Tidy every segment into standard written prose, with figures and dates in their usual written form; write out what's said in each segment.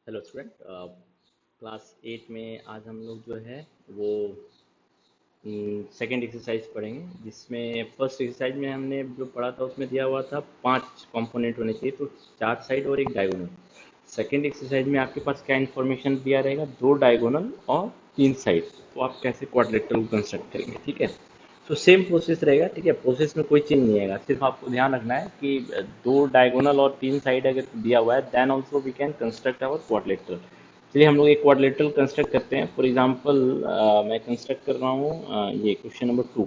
Hello student. Class 8 में आज हम लोग जो है वो सेकंड एक्सरसाइज पढ़ेंगे, जिसमें फर्स्ट एक्सरसाइज में हमने जो पढ़ा था उसमें दिया हुआ था 5 कंपोनेंट होने चाहिए, तो 4 साइड और एक डायगोनल। सेकंड एक्सरसाइज में आपके पास क्या इन्फॉर्मेशन दिया रहेगा, 2 डायगोनल और 3 साइड। तो आप कैसे क्वाड्रेटरल कंस्ट्रक्ट करेंगे, ठीक है। तो सेम प्रोसेस रहेगा, ठीक है। प्रोसेस में कोई चेंज नहीं आएगा, सिर्फ आपको ध्यान रखना है कि 2 डायगोनल और 3 साइड अगर दिया हुआ है then also we can construct our quadrilateral. चलिए हम लोग एक क्वाड्रिलेटरल कंस्ट्रक्ट करते हैं। फॉर एग्जांपल मैं कंस्ट्रक्ट कर रहा हूँ ये क्वेश्चन नंबर 2।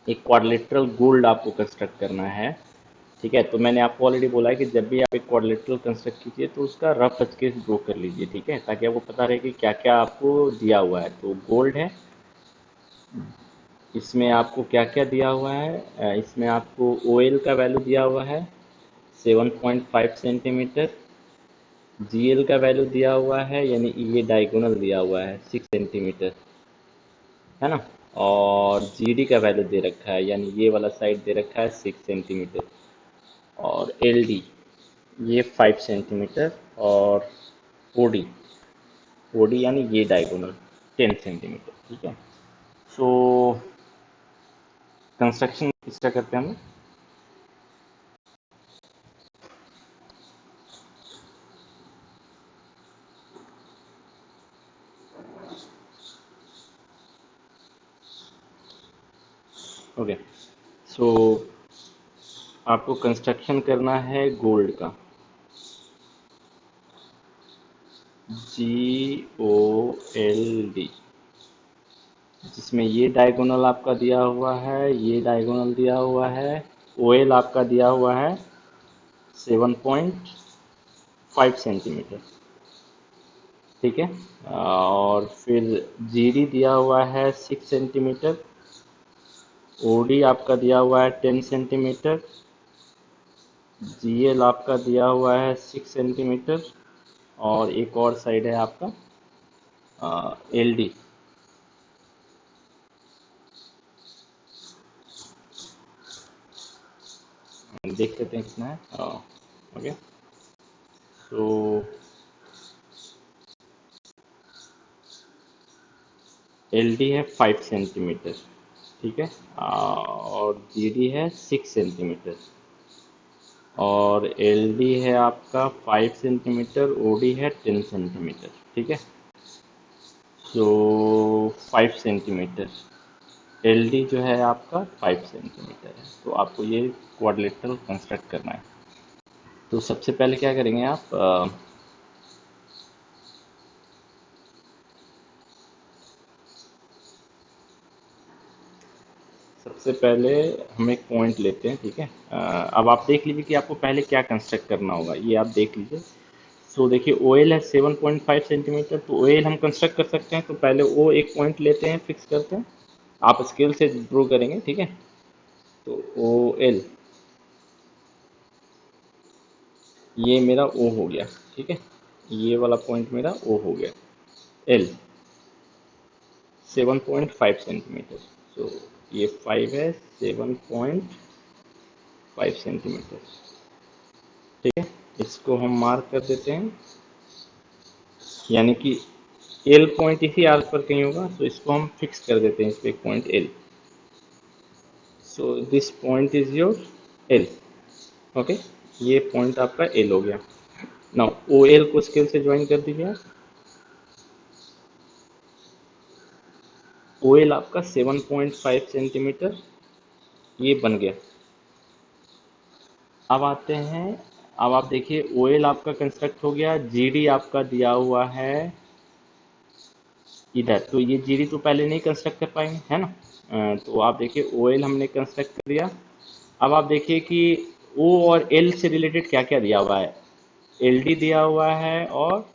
एक क्वाड्रिलेटरल गोल्ड आपको कंस्ट्रक्ट करना है, ठीक है। तो मैंने आपको ऑलरेडी बोला है कि जब भी आप एक क्वाड्रिलेटरल कंस्ट्रक्ट कीजिए तो उसका रफ स्केच ड्रॉ कर लीजिए, ठीक है, ताकि आपको पता रहे कि क्या क्या आपको दिया हुआ है। तो गोल्ड है, इसमें आपको क्या क्या दिया हुआ है। इसमें आपको OL का वैल्यू दिया हुआ है 7.5 सेंटीमीटर। GL का वैल्यू दिया हुआ है, यानी ये डायगोनल दिया हुआ है 6 सेंटीमीटर, है ना। और GD का वैल्यू दे रखा है, यानी ये वाला साइड दे रखा है 6 सेंटीमीटर। और LD ये 5 सेंटीमीटर। और OD OD यानी ये डायगोनल 10 सेंटीमीटर, ठीक है। सो कंस्ट्रक्शन इसका करते हैं हम। ओके, सो आपको कंस्ट्रक्शन करना है गोल्ड का। GOLD, जिसमें ये डायगोनल आपका दिया हुआ है, ये डायगोनल दिया हुआ है। OL आपका दिया हुआ है 7.5 सेंटीमीटर, ठीक है। और फिर GD दिया हुआ है 6 सेंटीमीटर। OD आपका दिया हुआ है 10 सेंटीमीटर। GL आपका दिया हुआ है 6 सेंटीमीटर। और एक और साइड है आपका LD। देख लेते हैं कितना है। ओके, सो LD है 5 सेंटीमीटर, ठीक है। और GD है 6 सेंटीमीटर। और LD है आपका 5 सेंटीमीटर, OD है 10 सेंटीमीटर, ठीक है। सो 5 सेंटीमीटर, LD जो है आपका 5 सेंटीमीटर है। तो आपको ये क्वाड्रिलेटरल कंस्ट्रक्ट करना है। तो सबसे पहले क्या करेंगे आप, सबसे पहले हम एक पॉइंट लेते हैं, ठीक है। अब आप देख लीजिए कि आपको पहले क्या कंस्ट्रक्ट करना होगा, ये आप देख लीजिए। सो देखिए OL है 7.5 सेंटीमीटर, तो OL हम कंस्ट्रक्ट कर सकते हैं। तो पहले वो एक पॉइंट लेते हैं, फिक्स करते हैं। आप स्केल से ड्रॉ करेंगे, ठीक है। तो OL ये मेरा O हो गया, ठीक है। ये वाला पॉइंट मेरा O हो गया। L 7.5 centimetre. सो ये 5 है, 7.5 सेंटीमीटर, ठीक है। इसको हम मार्क कर देते हैं, यानी कि एल पॉइंट इसी आर्क पर कहीं होगा, तो इसको हम फिक्स कर देते हैं इस पे एक point L. So this point is your L, okay. ये पॉइंट आपका एल हो गया। नाउ ओ एल को स्केल से ज्वाइन कर दीजिए आप। ओ एल आपका 7.5 सेंटीमीटर ये बन गया। अब आते हैं, अब आप देखिए ओ एल आपका कंस्ट्रक्ट हो गया। GD आपका दिया हुआ है इधर, तो ये GD तो पहले नहीं कंस्ट्रक्ट कर पाएंगे, है ना। तो आप देखिए OL हमने कंस्ट्रक्ट कर दिया। अब आप देखिए कि O और L से रिलेटेड क्या क्या दिया हुआ है। LD दिया हुआ है और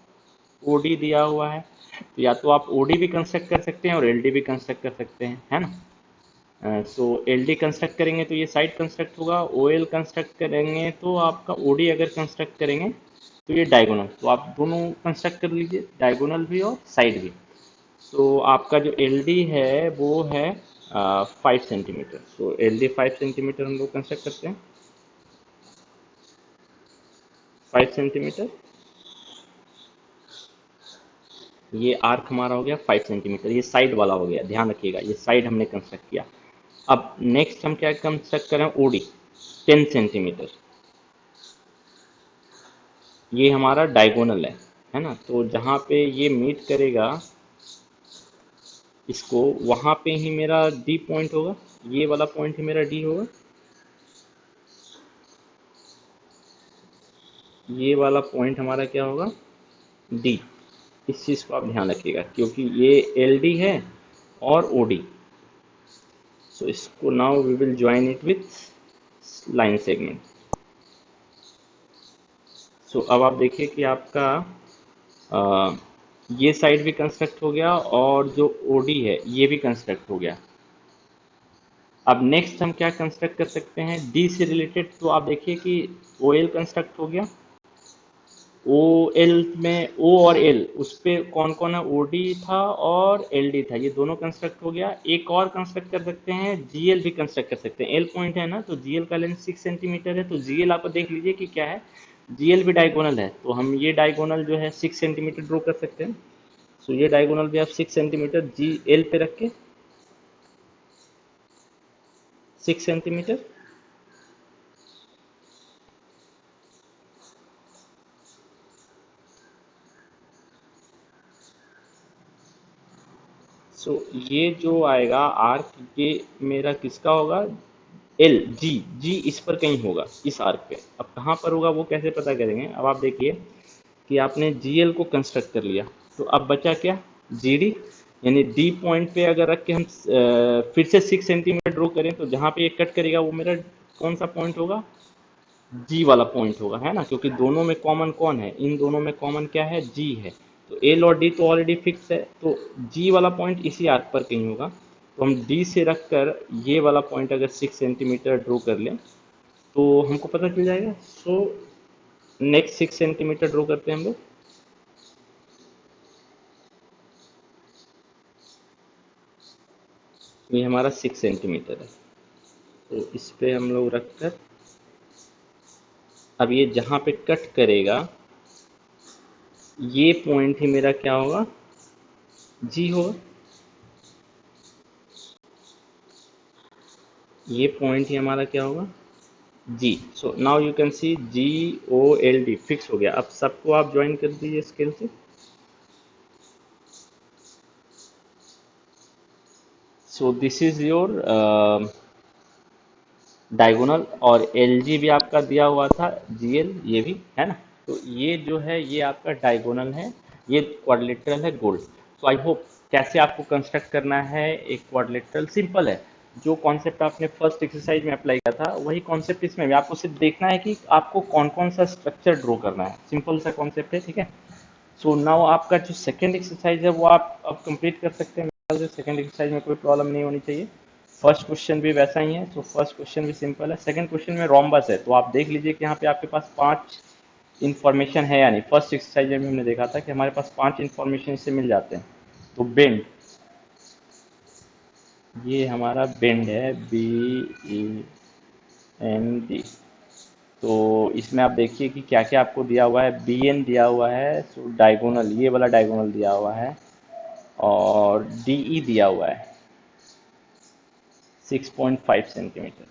OD दिया हुआ है। तो या तो आप OD भी कंस्ट्रक्ट कर सकते हैं और LD भी कंस्ट्रक्ट कर सकते हैं, है ना। सो LD कंस्ट्रक्ट करेंगे तो ये साइड कंस्ट्रक्ट होगा। OL कंस्ट्रक्ट करेंगे तो आपका OD अगर कंस्ट्रक्ट करेंगे तो ये डायगोनल। तो आप दोनों कंस्ट्रक्ट कर लीजिए, डायगोनल भी और साइड भी। तो आपका जो LD है वो है 5 सेंटीमीटर। सो LD 5 सेंटीमीटर हम लोग कंस्ट्रक्ट करते हैं, 5 सेंटीमीटर। ये आर्क हमारा हो गया 5 सेंटीमीटर, ये साइड वाला हो गया, ध्यान रखिएगा ये साइड हमने कंस्ट्रक्ट किया। अब नेक्स्ट हम क्या कंस्ट्रक्ट करें, ओडी 10 सेंटीमीटर, ये हमारा डायगोनल है ना। तो जहाँ पे ये मीट करेगा इसको, वहाँ पे ही मेरा डी पॉइंट होगा, ये वाला पॉइंट ही मेरा डी होगा, ये वाला पॉइंट हमारा क्या होगा, डी। इस चीज़ को आप ध्यान रखिएगा क्योंकि ये एल डी है और ओ डी। सो इसको now we will join it with line segment. So अब आप देखिए कि आपका अ, ये साइड भी कंस्ट्रक्ट हो गया और जो ओडी है ये भी कंस्ट्रक्ट हो गया। अब नेक्स्ट हम क्या कंस्ट्रक्ट कर सकते हैं डी से रिलेटेड, तो आप देखिए कि ओ एल कंस्ट्रक्ट हो गया। ओ एल में ओ और एल उस पे कौन कौन है, ओ डी था और एल डी था, ये दोनों कंस्ट्रक्ट हो गया। एक और कंस्ट्रक्ट कर सकते हैं, जी एल भी कंस्ट्रक्ट कर सकते हैं। एल पॉइंट है ना, तो जी एल का लेंथ 6 सेंटीमीटर है, तो जी एल आप देख लीजिए कि क्या है, जी एल भी डायगोनल है, तो हम ये डायगोनल जो है 6 सेंटीमीटर ड्रॉ कर सकते हैं। सो ये डायगोनल भी आप 6 सेंटीमीटर जी एल पे रख के 6 सेंटीमीटर। सो ये जो आएगा आर्क, ये मेरा किसका होगा, एल जी, जी इस पर कहीं होगा, इस आर्क पे। अब कहाँ पर होगा वो कैसे पता करेंगे, अब आप देखिए कि आपने जी एल को कंस्ट्रक्ट कर लिया, तो अब बचा क्या, जी डी। यानी डी पॉइंट पे अगर रख के हम फिर से 6 सेंटीमीटर ड्रॉ करें, तो जहाँ पे ये कट करेगा वो मेरा कौन सा पॉइंट होगा, जी वाला पॉइंट होगा, है ना, क्योंकि दोनों में कॉमन कौन है, इन दोनों में कॉमन क्या है, जी है। तो एल और डी तो ऑलरेडी फिक्स है, तो जी वाला पॉइंट इसी आर्क पर कहीं होगा। तो हम डी से रखकर ये वाला पॉइंट अगर 6 सेंटीमीटर ड्रॉ कर लें तो हमको पता चल जाएगा। सो नेक्स्ट 6 सेंटीमीटर ड्रॉ करते हैं हम लोग। ये हमारा 6 सेंटीमीटर है, तो इस पे हम लोग रखकर अब ये जहाँ पे कट करेगा ये पॉइंट ही मेरा क्या होगा, जी होगा। ये पॉइंट ही हमारा क्या होगा, G. So now you can see G O L D fix हो गया। अब सबको आप ज्वाइन कर दीजिए स्केल से। So this is your diagonal, और एल जी भी आपका दिया हुआ था, जी एल ये भी है ना। तो ये जो है ये आपका डायगोनल है, ये क्वाड्रिलेटरल है गोल्ड। तो आई होप कैसे आपको कंस्ट्रक्ट करना है एक क्वाड्रिलेटरल, सिंपल है। जो कॉन्सेप्ट आपने फर्स्ट एक्सरसाइज में अप्लाई किया था वही कॉन्सेप्ट इसमें भी, आपको सिर्फ देखना है कि आपको कौन कौन सा स्ट्रक्चर ड्रॉ करना है, सिंपल सा कॉन्सेप्ट है, ठीक है। सो नाउ आपका जो सेकंड एक्सरसाइज है वो आप अब कंप्लीट कर सकते हैं। मेरे ख्याल से सेकंड एक्सरसाइज में कोई प्रॉब्लम नहीं होनी चाहिए। फर्स्ट क्वेश्चन भी वैसा ही है, तो फर्स्ट क्वेश्चन भी सिंपल है। सेकंड क्वेश्चन में रोम्बस है, तो आप देख लीजिए कि यहाँ पे आपके पास 5 इंफॉर्मेशन है, यानी फर्स्ट एक्सरसाइज में हमने देखा था कि हमारे पास 5 इंफॉर्मेशन इससे मिल जाते हैं। तो बेंड, ये हमारा बेंड है, बी ई एन डी। तो इसमें आप देखिए कि क्या क्या आपको दिया हुआ है, बी एन दिया हुआ है, सो डायगोनल ये वाला डायगोनल दिया हुआ है, और डी ई दिया हुआ है 6.5 सेंटीमीटर,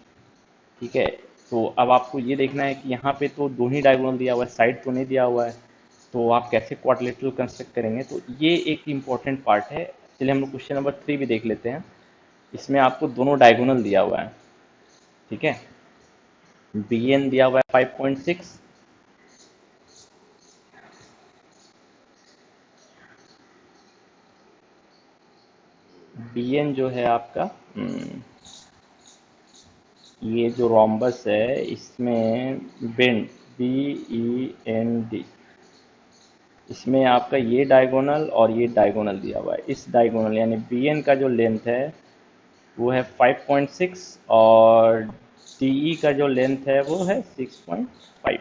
ठीक है। तो अब आपको ये देखना है कि यहाँ पे तो दो ही डायगोनल दिया हुआ है, साइड तो नहीं दिया हुआ है, तो आप कैसे क्वाड्रिलेटरल कंस्ट्रक्ट करेंगे, तो ये एक इम्पॉर्टेंट पार्ट है। चलिए हम लोग क्वेश्चन नंबर 3 भी देख लेते हैं। इसमें आपको दोनों डायगोनल दिया हुआ है, ठीक है। बी एन दिया हुआ है 5.6, बी एन जो है आपका ये जो रोम्बस है इसमें BEND, B E N D, इसमें आपका ये डायगोनल और ये डायगोनल दिया हुआ है। इस डायगोनल यानी बी एन का जो लेंथ है वो है 5.6, और डी ई का जो लेंथ है वो है 6.5।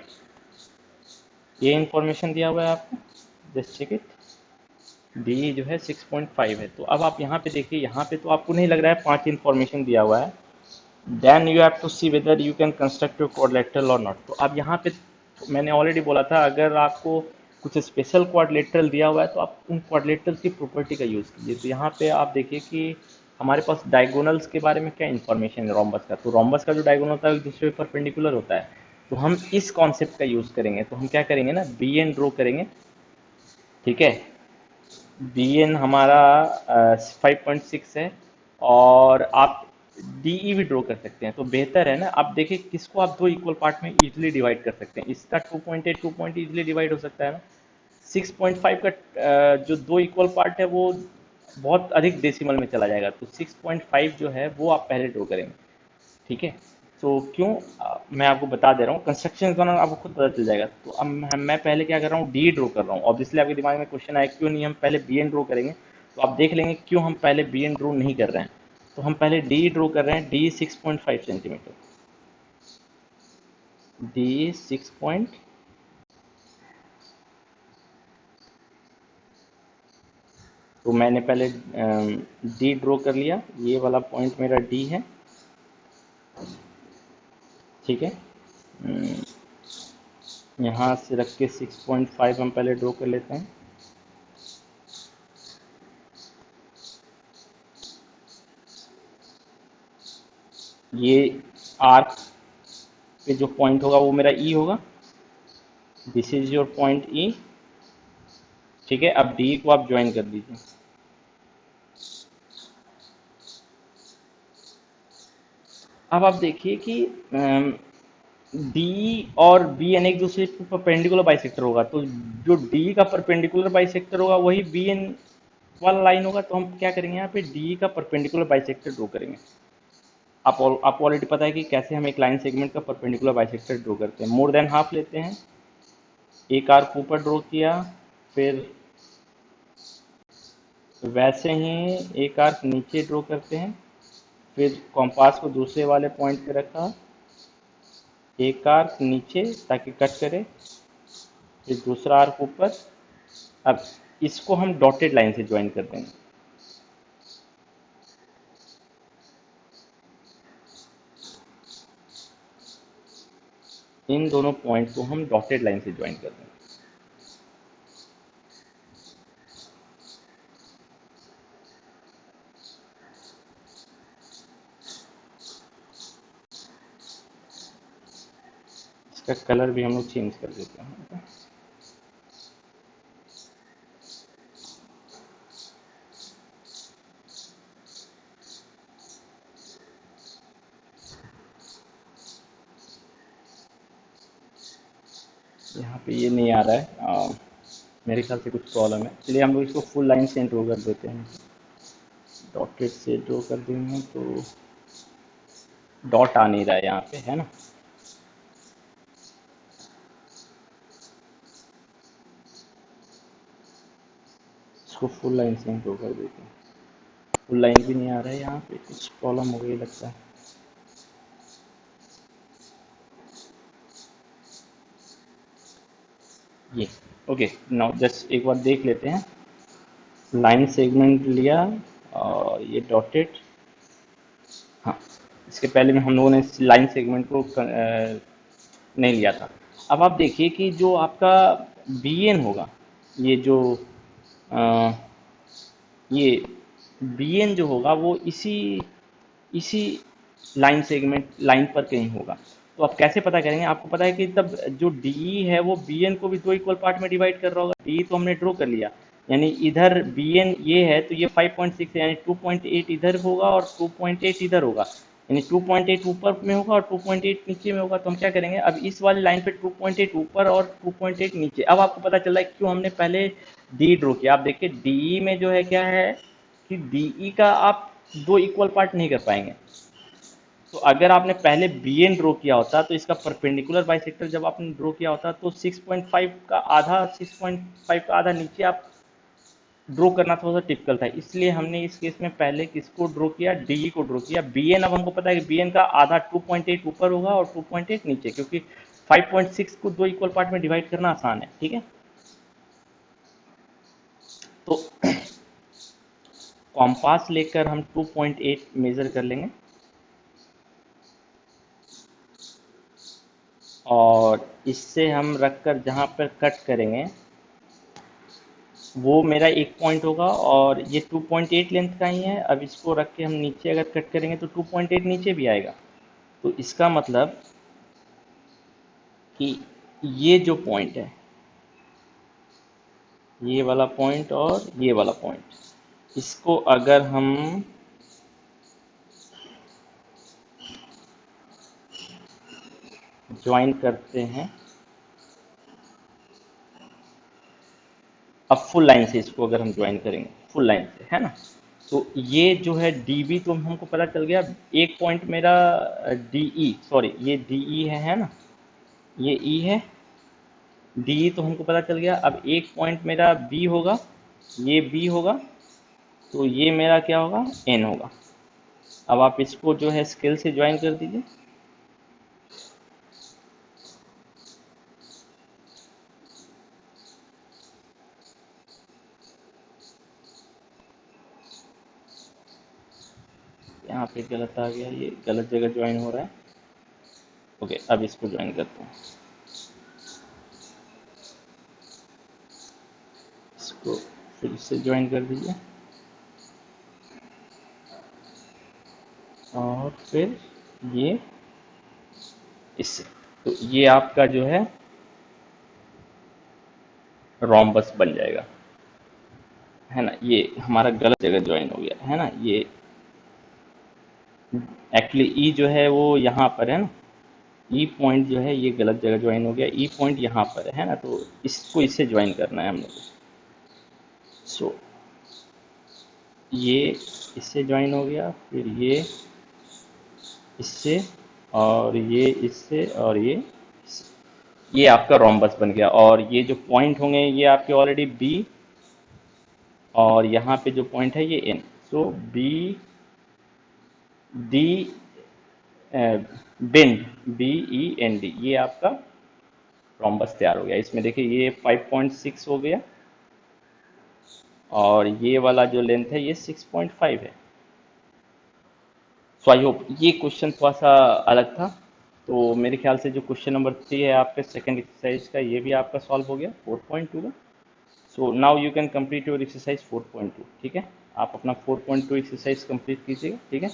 ये इंफॉर्मेशन दिया हुआ है आपको, just check it. D E जो है 6.5 है। तो अब आप यहाँ पे देखिए, यहाँ पे तो आपको नहीं लग रहा है 5 इंफॉर्मेशन दिया हुआ है, then you have to see whether you can construct your quadrilateral और नॉट। तो अब यहाँ पे मैंने ऑलरेडी बोला था, अगर आपको कुछ स्पेशल क्वाड्रिलेटरल दिया हुआ है तो आप उन क्वाड्रिलेटरल की प्रॉपर्टी का यूज़ कीजिए। तो यहाँ पे आप देखिए कि हमारे पास डायगोनल्स के बारे में क्या इन्फॉर्मेशन है रोम्बस का। तो रोम्बस का जो डायगोनल होता है वो एक दूसरे पर परपेंडिकुलर होता है। तो हम इस कॉन्सेप्ट का यूज़ करेंगे। तो हम क्या करेंगे ना, बी एन ड्रॉ करेंगे, ठीक है। बी एन हमारा 5.6 है, और आप डीई भी ड्रॉ कर सकते हैं। तो बेहतर है ना, आप देखिए किसको आप दो इक्वल पार्ट में इजीली डिवाइड कर सकते हैं। इसका 2.8 2 पॉइंट इजीली डिवाइड हो सकता है ना। 6.5 का जो दो इक्वल पार्ट है वो बहुत अधिक डेसिमल में चला जाएगा। तो 6.5 जो है वो आप पहले ड्रॉ करेंगे, ठीक है। तो क्यों, मैं आपको बता दे रहा हूँ, कंस्ट्रक्शन के दौरान आपको खुद पता चल जाएगा। तो अब मैं पहले क्या कर रहा हूँ, डी ड्रॉ कर रहा हूँ। ऑब्वियसली आपके दिमाग में क्वेश्चन आया क्यों नहीं हम पहले बी एन ड्रॉ करेंगे। तो आप देख लेंगे क्यों हम पहले बी एन ड्रॉ नहीं कर रहे हैं। तो हम पहले डी ड्रॉ कर रहे हैं। डी 6.5 सेंटीमीटर, डी 6 तो मैंने पहले डी ड्रॉ कर लिया। ये वाला पॉइंट मेरा डी है, ठीक है। यहाँ से रख के 6.5 हम पहले ड्रॉ कर लेते हैं। ये आर्क पे जो पॉइंट होगा वो मेरा ई होगा। दिस इज योर पॉइंट ई, ठीक है। अब डी को आप ज्वाइन कर दीजिए। अब आप देखिए कि डी और बी एन एक दूसरे के परपेंडिकुलर बाइसेक्टर होगा। तो जो डी का परपेंडिकुलर बाइसेक्टर होगा वही बी एन वाला लाइन होगा। तो हम क्या करेंगे, यहाँ पे डी का परपेंडिकुलर बाइसेक्टर ड्रॉ करेंगे। आपको ऑलरेडी पता है कि कैसे हम एक लाइन सेगमेंट का परपेंडिकुलर बाइसेक्टर ड्रॉ करते हैं। मोर देन हाफ लेते हैं, एक आर्क ऊपर ड्रॉ किया, फिर वैसे ही एक आर्क नीचे ड्रॉ करते हैं, फिर कॉम्पास को दूसरे वाले पॉइंट पे रखा, एक आर्क नीचे ताकि कट करे, फिर दूसरा आर्क ऊपर। अब इसको हम डॉटेड लाइन से ज्वाइन कर देंगे। इन दोनों पॉइंट को हम डॉटेड लाइन से ज्वाइन कर देंगे। इसका कलर भी हम लोग चेंज कर देते हैं। यहाँ पे ये नहीं आ रहा है, मेरे ख्याल से कुछ प्रॉब्लम है। चलिए हम लोग इसको फुल लाइन से ड्रॉ कर देते हैं। डॉटेड से ड्रॉ कर देंगे तो डॉट आ नहीं रहा है यहाँ पे, है ना। इसको फुल लाइन से ड्रॉ कर देते हैं। फुल लाइन भी नहीं आ रहा है, यहाँ पे कुछ प्रॉब्लम हो गई लगता है। ये ओके। नाउ जस्ट एक बार देख लेते हैं। लाइन सेगमेंट लिया और ये डॉटेड, हाँ। इसके पहले में हम लोगों ने इस लाइन सेगमेंट को नहीं लिया था। अब आप देखिए कि जो आपका बी एन होगा, ये जो अ, ये बी एन जो होगा वो इसी इसी लाइन सेगमेंट लाइन पर कहीं होगा। तो आप कैसे पता करेंगे, आपको पता है कि तब जो डी है वो बी एन को भी दो इक्वल पार्ट में डिवाइड कर रहा होगा। डी तो हमने ड्रॉ कर लिया, यानी इधर बी एन ये है तो ये 5.6 है, यानी 2.8 इधर होगा और 2.8 इधर होगा। यानी 2.8 ऊपर में होगा और 2.8 नीचे में होगा। तो हम क्या करेंगे, अब इस वाली लाइन पे 2.8 ऊपर और 2.8 नीचे। अब आपको पता चल रहा है क्यों हमने पहले डी ड्रॉ किया। आप देखिए डी में जो है क्या है कि डीई का आप दो इक्वल पार्ट नहीं कर पाएंगे। तो अगर आपने पहले बी एन ड्रॉ किया होता तो इसका परपेंडिकुलर बाइसेक्टर जब आपने ड्रॉ किया होता तो 6.5 का आधा, 6.5 का आधा नीचे आप ड्रॉ करना थोड़ा सा टिपिकल था। इसलिए हमने इस केस में पहले किसको ड्रॉ किया, डी को ड्रॉ किया। बी एन अब हमको पता है कि बी एन का आधा 2.8 ऊपर होगा और 2.8 नीचे, क्योंकि 5.6 को दो इक्वल पार्ट में डिवाइड करना आसान है, ठीक है। तो कॉम्पास लेकर हम 2.8 मेजर कर लेंगे और इससे हम रखकर जहाँ पर कट करेंगे वो मेरा एक पॉइंट होगा और ये 2.8 लेंथ का ही है। अब इसको रख के हम नीचे अगर कट करेंगे तो 2.8 नीचे भी आएगा। तो इसका मतलब कि ये जो पॉइंट है, ये वाला पॉइंट और ये वाला पॉइंट, इसको अगर हम ज्वाइन करते हैं, अब फुल लाइन से इसको अगर हम ज्वाइन करेंगे फुल लाइन से, है ना, तो ये जो है डीबी तो हमको पता चल गया। एक पॉइंट मेरा डीई, सॉरी ये डीई है ना, ये ई है। डीई तो हमको पता चल गया। अब एक पॉइंट मेरा बी होगा, ये बी होगा, तो ये मेरा क्या होगा, एन होगा। अब आप इसको जो है स्केल से ज्वाइन कर दीजिए। यहाँ पे गलत आ गया, ये गलत जगह ज्वाइन हो रहा है। ओके, अब इसको ज्वाइन करते हैं, इसको फिर से ज्वाइन कर दीजिए और फिर ये इससे। तो ये आपका जो है रोम्बस बन जाएगा, है ना। ये हमारा गलत जगह ज्वाइन हो गया, है ना। ये एक्चुअली ई जो है वो यहाँ पर है ना, ई पॉइंट जो है ये गलत जगह ज्वाइन हो गया। ई पॉइंट यहाँ पर है ना, तो इसको इससे ज्वाइन करना है हम लोग को। सो ये इससे ज्वाइन हो गया, फिर ये इससे, और ये इससे, और ये इससे। ये आपका रोम्बस बन गया। और ये जो पॉइंट होंगे ये आपके ऑलरेडी बी, और यहाँ पे जो पॉइंट है ये N. So B D, bend, B E N D, ये आपका रोम्बस तैयार हो गया। इसमें देखिए ये 5.6 हो गया, और ये वाला जो लेंथ है ये 6.5 है। सो आई होप ये क्वेश्चन थोड़ा सा अलग था। तो मेरे ख्याल से जो क्वेश्चन नंबर 3 है आपके सेकंड एक्सरसाइज का, ये भी आपका सॉल्व हो गया 4.2 का। सो now you can complete your exercise 4.2। ठीक है, आप अपना 4.2 एक्सरसाइज कंप्लीट कीजिएगा। ठीक है।